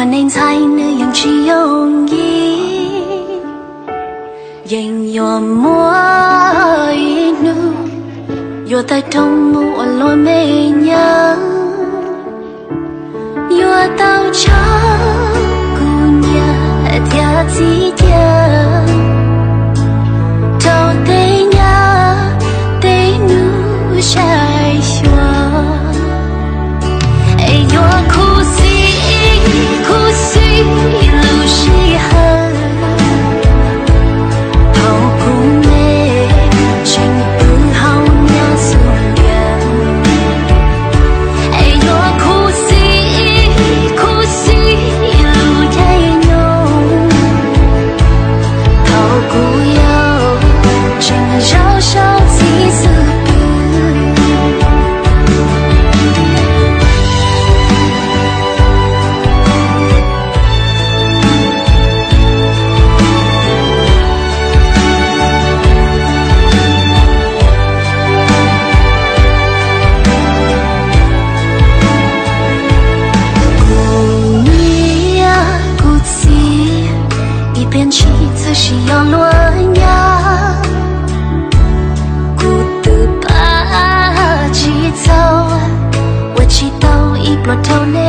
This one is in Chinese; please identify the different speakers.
Speaker 1: nên猜nữ yang chỉ用意，仍有莫一怒，有带动我落美娘，有到长姑娘跳几天，到对呀对怒晒雪，哎呦哭死。路是恨，好姑妹，情不好娘所愿。哎呦，哭死，路也浓，好姑友，情绕绕几次不。变起自是要乱呀，孤独把节奏，我祈祷一波头内。